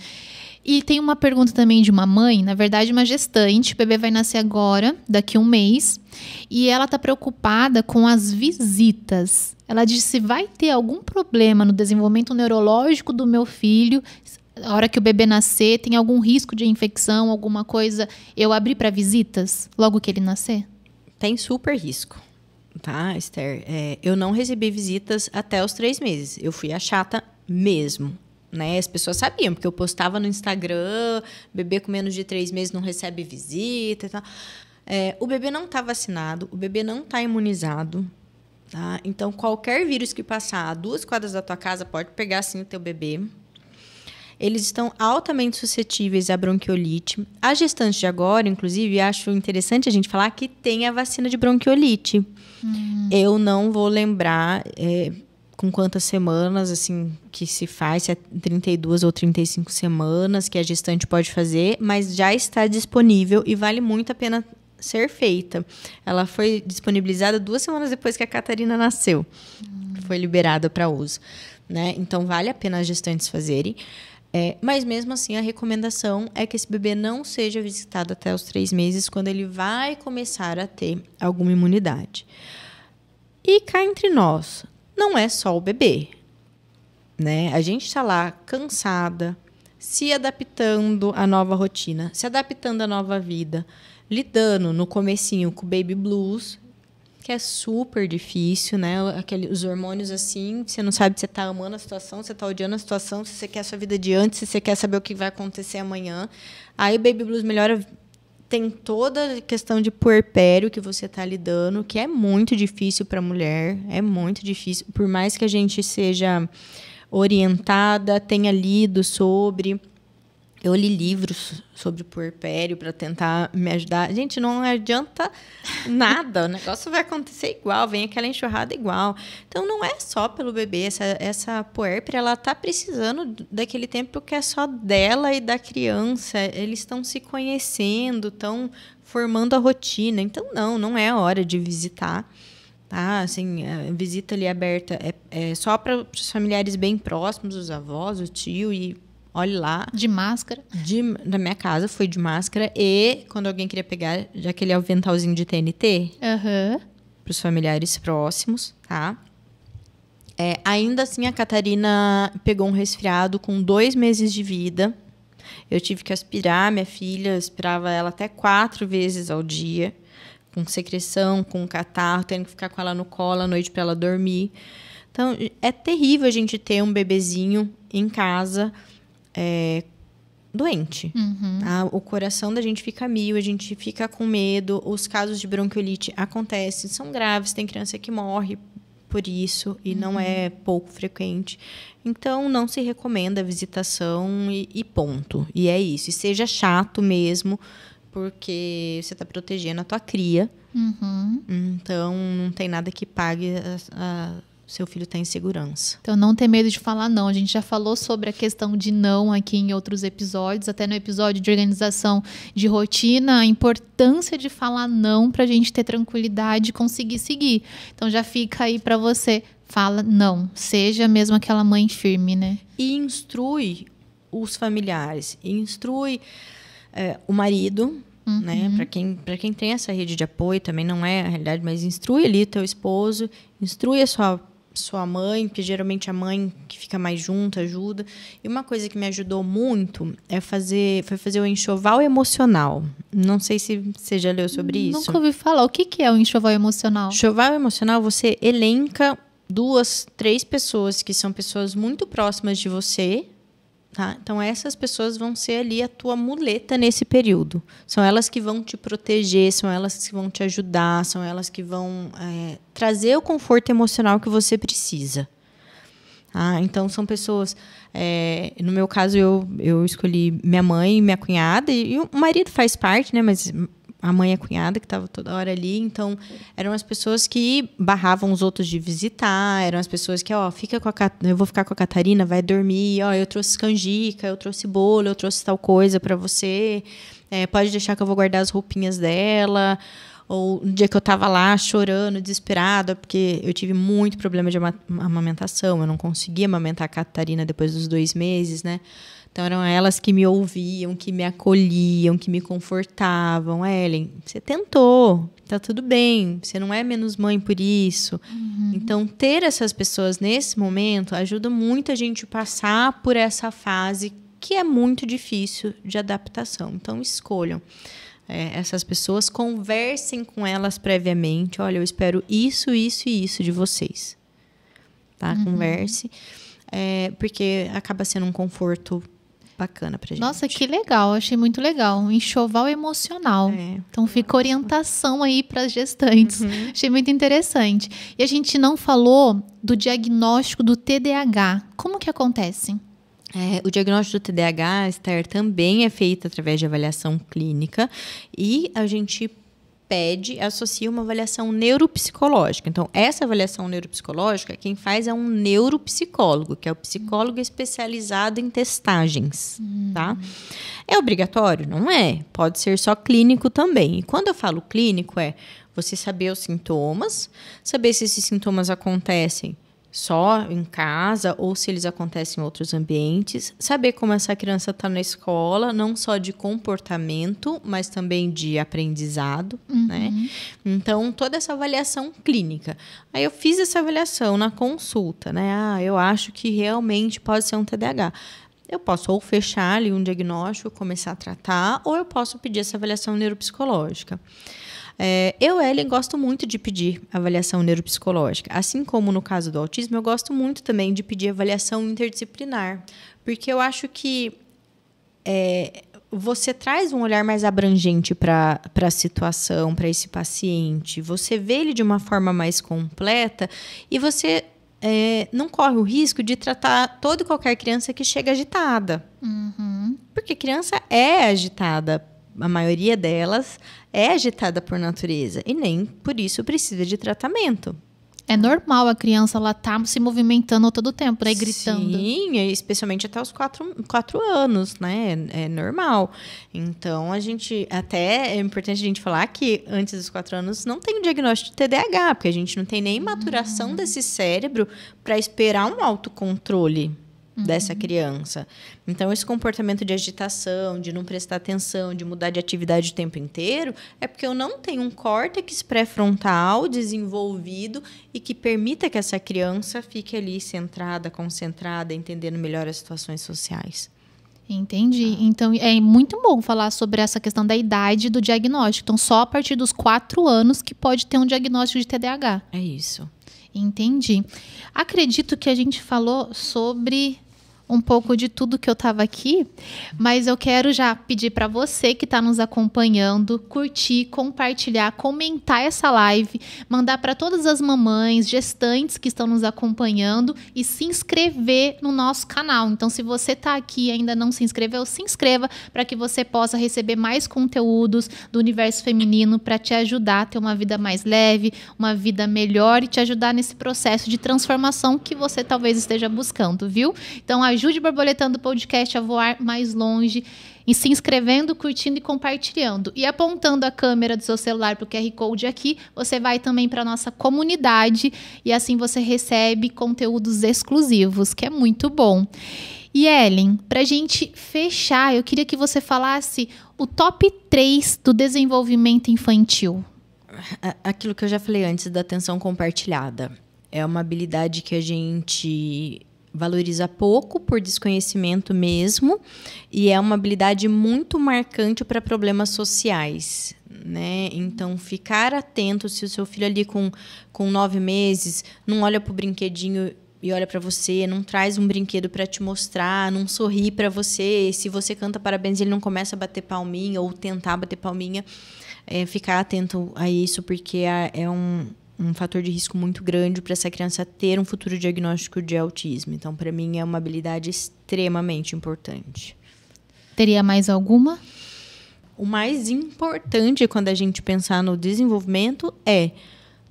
E tem uma pergunta também de uma mãe, na verdade uma gestante, o bebê vai nascer agora, daqui 1 mês, e ela tá preocupada com as visitas. Ela disse, vai ter algum problema no desenvolvimento neurológico do meu filho, a hora que o bebê nascer, tem algum risco de infecção, alguma coisa, eu abrir para visitas logo que ele nascer? Tem super risco, tá, Esther? Eu não recebi visitas até os 3 meses. Eu fui a chata mesmo, né? As pessoas sabiam, porque eu postava no Instagram, bebê com menos de 3 meses não recebe visita e tal. O bebê não está vacinado, o bebê não está imunizado, tá? Então, qualquer vírus que passar a 2 quadras da tua casa pode pegar, sim, o teu bebê. Eles estão altamente suscetíveis à bronquiolite. A gestante de agora, inclusive, acho interessante a gente falar que tem a vacina de bronquiolite. Eu não vou lembrar com quantas semanas assim que se faz, se é 32 ou 35 semanas que a gestante pode fazer, mas já está disponível e vale muito a pena ser feita. Ela foi disponibilizada 2 semanas depois que a Catarina nasceu. Foi liberada para uso, né? Então, vale a pena as gestantes fazerem. Mas, mesmo assim, a recomendação é que esse bebê não seja visitado até os 3 meses, quando ele vai começar a ter alguma imunidade. E cá entre nós, não é só o bebê, né? A gente está lá cansada, se adaptando à nova rotina, se adaptando à nova vida, lidando no comecinho com o baby blues, que é super difícil, né? Os hormônios assim, você não sabe se você tá amando a situação, se você tá odiando a situação, se você quer a sua vida de antes, se você quer saber o que vai acontecer amanhã. Aí o baby blues melhora, tem toda a questão de puerpério que você tá lidando, que é muito difícil para a mulher, é muito difícil, por mais que a gente seja orientada, tenha lido sobre. Eu li livros sobre puerpério para tentar me ajudar. Gente, não adianta nada. O negócio vai acontecer igual. Vem aquela enxurrada igual. Então, não é só pelo bebê. Essa puérpera, ela está precisando daquele tempo que é só dela e da criança. Eles estão se conhecendo, estão formando a rotina. Então, não é hora de visitar. Tá? Assim, a visita ali aberta é só para os familiares bem próximos, os avós, o tio e... Olhe lá. De máscara? Na minha casa foi de máscara. E quando alguém queria pegar, já aquele aventalzinho de TNT. Para os familiares próximos, tá? Ainda assim, a Catarina pegou um resfriado com 2 meses de vida. Eu tive que aspirar minha filha. Aspirava ela até 4 vezes ao dia. Com secreção, com catarro. Tendo que ficar com ela no colo à noite para ela dormir. Então, é terrível a gente ter um bebezinho em casa... doente. Tá? O coração da gente fica a mil, a gente fica com medo. Os casos de bronquiolite acontecem, são graves. Tem criança que morre por isso e não é pouco frequente. Então, não se recomenda a visitação e ponto. E é isso. E seja chato mesmo, porque você está protegendo a tua cria. Então, não tem nada que pague seu filho está em segurança. Então, não ter medo de falar não. A gente já falou sobre a questão de não aqui em outros episódios, até no episódio de organização de rotina, a importância de falar não para a gente ter tranquilidade e conseguir seguir. Então, já fica aí para você. Fala não. Seja mesmo aquela mãe firme, né? E instrui os familiares. Instrui o marido, né? Para quem tem essa rede de apoio, também não é a realidade, mas instrui ali teu esposo, instrui a sua mãe, porque geralmente a mãe que fica mais junto ajuda. E uma coisa que me ajudou muito foi fazer o enxoval emocional. Não sei se você já leu sobre isso. Nunca ouvi falar. O que é o enxoval emocional? Enxoval emocional, você elenca 2, 3 pessoas que são pessoas muito próximas de você. Tá? Então, essas pessoas vão ser ali a tua muleta nesse período. São elas que vão te proteger, são elas que vão te ajudar, são elas que vão trazer o conforto emocional que você precisa. Tá? Então, são pessoas... no meu caso, eu escolhi minha mãe e minha cunhada, e o marido faz parte, né? Mas a mãe e a cunhada, que estavam toda hora ali. Então, eram as pessoas que barravam os outros de visitar, eram as pessoas que, eu vou ficar com a Catarina, vai dormir, eu trouxe canjica, eu trouxe bolo, eu trouxe tal coisa para você, pode deixar que eu vou guardar as roupinhas dela. Ou no dia que eu estava lá chorando, desesperada, porque eu tive muito problema de amamentação, eu não conseguia amamentar a Catarina depois dos 2 meses, né? Então, eram elas que me ouviam, que me acolhiam, que me confortavam. Ellen, você tentou, tá tudo bem, você não é menos mãe por isso. Então, ter essas pessoas nesse momento ajuda muito a gente passar por essa fase que é muito difícil de adaptação. Então, escolham essas pessoas, conversem com elas previamente. Olha, eu espero isso, isso e isso de vocês. Tá? Converse, porque acaba sendo um conforto bacana pra gente. Nossa, que legal, achei muito legal. Um enxoval emocional. Então fica orientação aí para as gestantes. Achei muito interessante. E a gente não falou do diagnóstico do TDAH. Como que acontece? O diagnóstico do TDAH, Esther, também é feito através de avaliação clínica e a gente associa uma avaliação neuropsicológica. Então, essa avaliação neuropsicológica, quem faz é um neuropsicólogo, que é o psicólogo especializado em testagens, tá? É obrigatório? Não é. Pode ser só clínico também. E quando eu falo clínico, é você saber os sintomas, saber se esses sintomas acontecem só em casa ou se eles acontecem em outros ambientes, saber como essa criança está na escola, não só de comportamento, mas também de aprendizado, né? Então, toda essa avaliação clínica. Aí eu fiz essa avaliação na consulta, né? Eu acho que realmente pode ser um TDAH. Eu posso ou fechar ali um diagnóstico, começar a tratar, ou eu posso pedir essa avaliação neuropsicológica. Eu, Ellen, gosto muito de pedir avaliação neuropsicológica. Assim como no caso do autismo, eu gosto muito também de pedir avaliação interdisciplinar. Porque eu acho que você traz um olhar mais abrangente para a situação, para esse paciente. Você vê ele de uma forma mais completa e você não corre o risco de tratar toda e qualquer criança que chega agitada. Porque criança é agitada. A maioria delas é agitada por natureza e nem por isso precisa de tratamento. É normal a criança ela tá se movimentando todo o tempo, né? Gritando. Sim, especialmente até os 4 anos, né? É normal. Então, até é importante a gente falar que antes dos 4 anos não tem o diagnóstico de TDAH, porque a gente não tem nem maturação desse cérebro para esperar um autocontrole dessa criança. Então, esse comportamento de agitação, de não prestar atenção, de mudar de atividade o tempo inteiro, é porque eu não tenho um córtex pré-frontal desenvolvido e que permita que essa criança fique ali centrada, concentrada, entendendo melhor as situações sociais. Entendi. Então, é muito bom falar sobre essa questão da idade do diagnóstico. Então, só a partir dos 4 anos que pode ter um diagnóstico de TDAH. É isso. Entendi. Acredito que a gente falou sobre um pouco de tudo que eu estava aqui, mas eu quero já pedir para você que está nos acompanhando, curtir, compartilhar, comentar essa live, mandar para todas as mamães, gestantes que estão nos acompanhando e se inscrever no nosso canal. Então, se você está aqui e ainda não se inscreveu, se inscreva para que você possa receber mais conteúdos do universo feminino para te ajudar a ter uma vida mais leve, uma vida melhor e te ajudar nesse processo de transformação que você talvez esteja buscando, viu? Então, ajude Borboletando o Podcast a voar mais longe e se inscrevendo, curtindo e compartilhando. E apontando a câmera do seu celular para o QR Code aqui, você vai também para a nossa comunidade e assim você recebe conteúdos exclusivos, que é muito bom. E Ellen, para a gente fechar, eu queria que você falasse o top 3 do desenvolvimento infantil. Aquilo que eu já falei antes da atenção compartilhada. É uma habilidade que a gente valoriza pouco por desconhecimento mesmo e é uma habilidade muito marcante para problemas sociais, né? Então, ficar atento se o seu filho ali com 9 meses não olha para o brinquedinho e olha para você, não traz um brinquedo para te mostrar, não sorri para você, se você canta parabéns ele não começa a bater palminha ou tentar bater palminha, ficar atento a isso porque é um fator de risco muito grande para essa criança ter um futuro diagnóstico de autismo. Então, para mim, é uma habilidade extremamente importante. Teria mais alguma? O mais importante quando a gente pensar no desenvolvimento é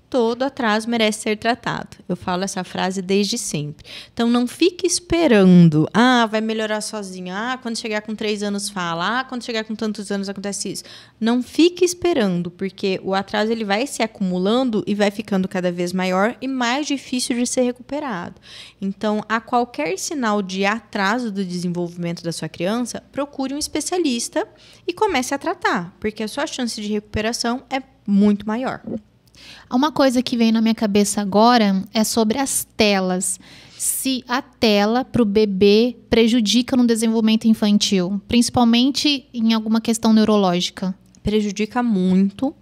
todo atraso merece ser tratado. Eu falo essa frase desde sempre. Então, não fique esperando. Vai melhorar sozinho. Quando chegar com 3 anos fala. Quando chegar com tantos anos acontece isso. Não fique esperando, porque o atraso ele vai se acumulando e vai ficando cada vez maior e mais difícil de ser recuperado. Então, a qualquer sinal de atraso do desenvolvimento da sua criança, procure um especialista e comece a tratar, porque a sua chance de recuperação é muito maior. Uma coisa que vem na minha cabeça agora é sobre as telas. Se a tela para o bebê prejudica no desenvolvimento infantil, principalmente em alguma questão neurológica. Prejudica muito,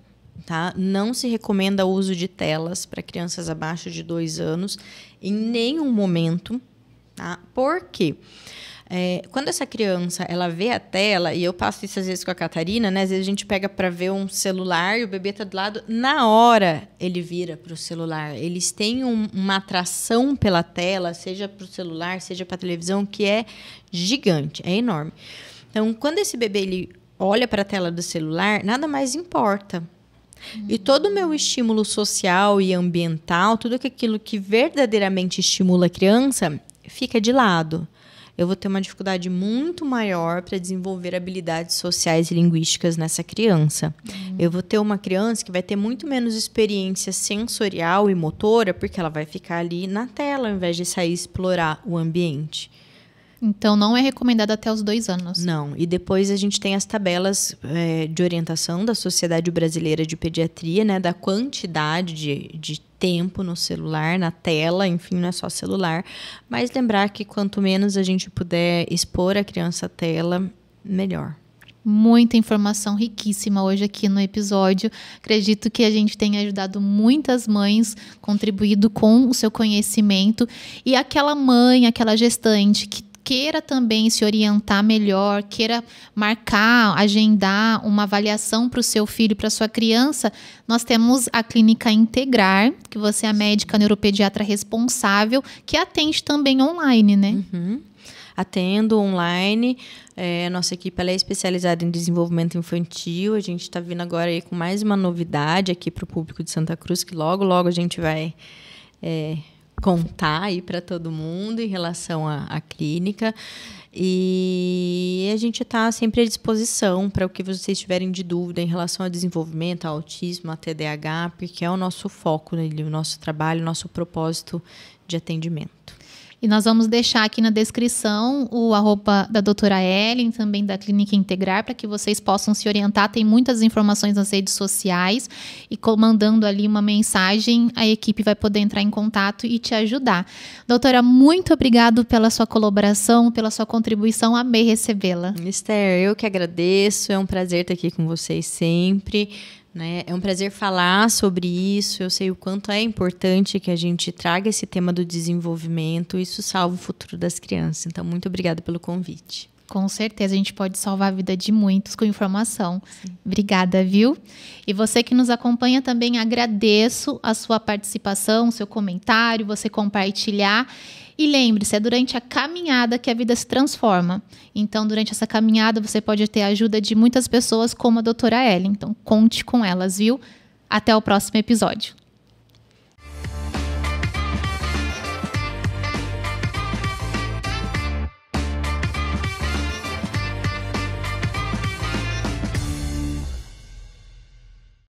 tá? Não se recomenda o uso de telas para crianças abaixo de 2 anos em nenhum momento, tá? Por quê? Quando essa criança ela vê a tela, e eu passo isso às vezes com a Catarina, né? Às vezes a gente pega para ver um celular e o bebê está do lado, na hora ele vira para o celular. Eles têm uma atração pela tela, seja para o celular, seja para a televisão, que é gigante, é enorme. Então, quando esse bebê ele olha para a tela do celular, nada mais importa. E todo o meu estímulo social e ambiental, tudo aquilo que verdadeiramente estimula a criança, fica de lado. Eu vou ter uma dificuldade muito maior para desenvolver habilidades sociais e linguísticas nessa criança. Eu vou ter uma criança que vai ter muito menos experiência sensorial e motora, porque ela vai ficar ali na tela, ao invés de sair e explorar o ambiente. Então, não é recomendado até os 2 anos. Não. E depois a gente tem as tabelas de orientação da Sociedade Brasileira de Pediatria, né, da quantidade de tempo no celular, na tela, enfim, não é só celular. Mas lembrar que quanto menos a gente puder expor a criança à tela, melhor. Muita informação riquíssima hoje aqui no episódio. Acredito que a gente tenha ajudado muitas mães, contribuído com o seu conhecimento. E aquela mãe, aquela gestante que queira também se orientar melhor, queira marcar, agendar uma avaliação para o seu filho, para a sua criança, nós temos a Clínica Integrar, que você é a médica neuropediatra responsável, que atende também online, né? Uhum. Atendo online. Nossa equipe ela é especializada em desenvolvimento infantil. A gente está vindo agora aí com mais uma novidade aqui para o público de Santa Cruz, que logo, logo a gente vai contar aí para todo mundo em relação à clínica. E a gente está sempre à disposição para o que vocês tiverem de dúvida em relação ao desenvolvimento, ao autismo, a TDAH, porque é o nosso foco, né, o nosso trabalho, o nosso propósito de atendimento. E nós vamos deixar aqui na descrição o @ da doutora Ellen, também da Clínica Integrar, para que vocês possam se orientar. Tem muitas informações nas redes sociais e mandando ali uma mensagem, a equipe vai poder entrar em contato e te ajudar. Doutora, muito obrigado pela sua colaboração, pela sua contribuição. Amei recebê-la. Esther, eu que agradeço. É um prazer estar aqui com vocês sempre. É um prazer falar sobre isso. Eu sei o quanto é importante que a gente traga esse tema do desenvolvimento. Isso salva o futuro das crianças. Então, muito obrigada pelo convite. Com certeza, a gente pode salvar a vida de muitos com informação. Sim. Obrigada, viu? E você que nos acompanha também, agradeço a sua participação, o seu comentário, você compartilhar. E lembre-se, é durante a caminhada que a vida se transforma. Então, durante essa caminhada, você pode ter a ajuda de muitas pessoas, como a doutora Ellen. Então, conte com elas, viu? Até o próximo episódio.